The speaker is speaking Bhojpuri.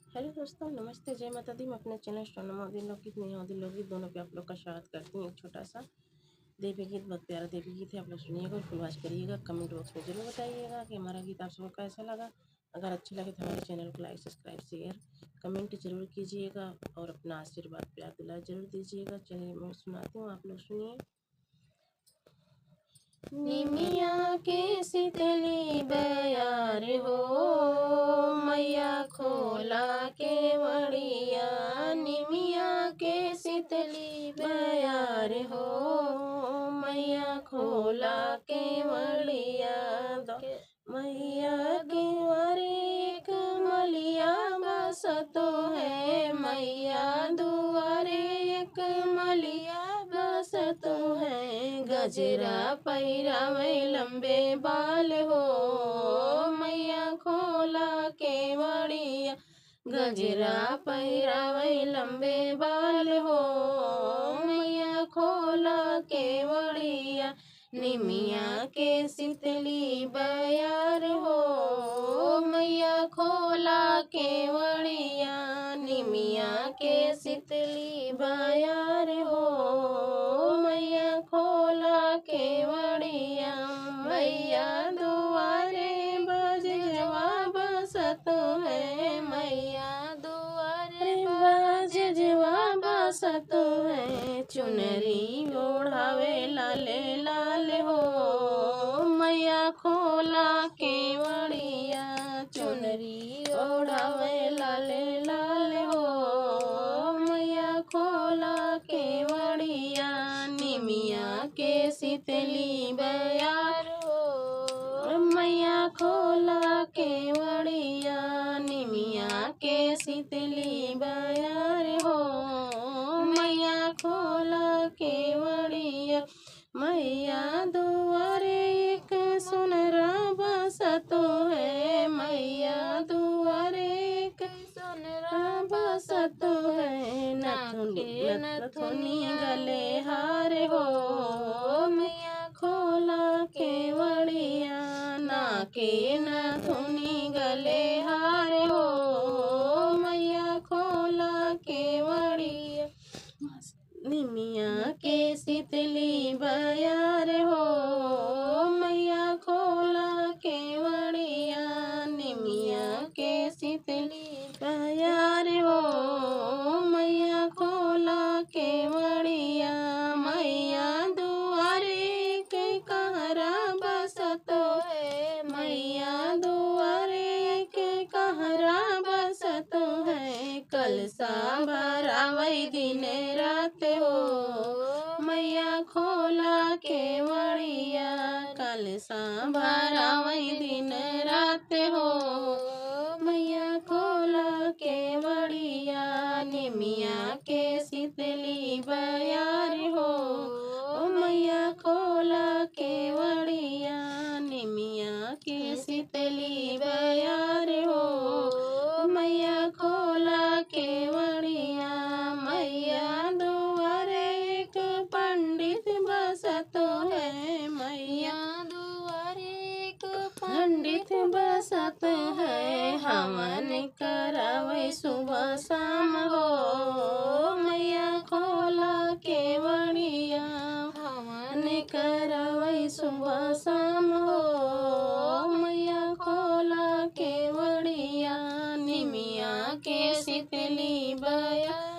हेलो दोस्तों, नमस्ते, जय माता दी। मैं अपने चैनल स्टोनमादी लोकगीत नेहादी लोकगीत दोनों पे आप लोग का स्वागत करती हूँ। एक छोटा सा देवी गीत, बहुत प्यारा देवी गीत है, आप लोग सुनिएगा और फुल वॉच करिएगा। कमेंट बॉक्स में जरूर बताइएगा कि हमारा गीत आप सबको कैसा लगा। अगर अच्छी लगे तो हमारे चैनल को लाइक, सब्सक्राइब, शेयर, कमेंट जरूर कीजिएगा और अपना आशीर्वाद प्यार दुलार जरूर दीजिएगा। चलिए मैं सुनाती हूँ, आप लोग सुनिए। निमिया के शीतली बयार हो, मैया खोला के वड़िया। निमिया के शीतली बयार हो, मैया खोला के वड़िया। मैया के वारे एक मलिया बसतो है, मैया दुआरे एक मलिया बसतो है। गजरा पैरावे लंबे बाल हो, मैया खोला के वड़िया। गजरा पैरावे लंबे बाल हो, मैया खोला के वड़िया। निमिया के शीतली बयार हो, मैया खोला के वड़िया। निमिया के शीतली बयार हो, मैया खोला के वड़िया। मैया दुआरे बजवा बसतो है, मैया दुआरे बजवा बसतो है। चुनरी ओढ़ावे लाले लाल हो, मैया खोला के वड़िया। चुनरी ओढ़ावे लाले लाल हो, मैया खोला के वड़िया। निमिया के शीतली बयार हो, मैया खोला के वड़िया। निमिया के शीतली बयार हो, मैया खोला के वड़िया। मैया दुआरे एक सुनरा बसतो है, मैया दुआरे एक सुनरा बसतो है। नथुनी गले हार हो, मैया खोला के वड़िया। नाके नथुनी गले हार हो, मैया खोला के वड़िया। निमिया के शीतली बयार हो, मैया खोला के वड़िया। निमिया के शीतली बयार हो, मैया खोला के वड़िया। मैया दुआरे के कहरा बसतो है, मैया दुआरे के कहरा बसतो है। कलसा भरावै दिन रात हो, मैया खोला के वड़िया। कलसा भरावै दिन रात हो, मैया खोला के वड़िया। निमिया के शीतली बयार हो, मैया खोला के वड़िया। निमिया के शीतली बयार हो, मैया खोला के वड़िया। मैया दुआरे एक पंडित बसतो है, मैया दुआरे एक पंडित बसत है। हवन करावे सुबह शाम हो, मैया खोला के वड़िया। हवन करावे सुबह शाम हो, मैया खोला के वड़िया। निमिया के शीतली बयार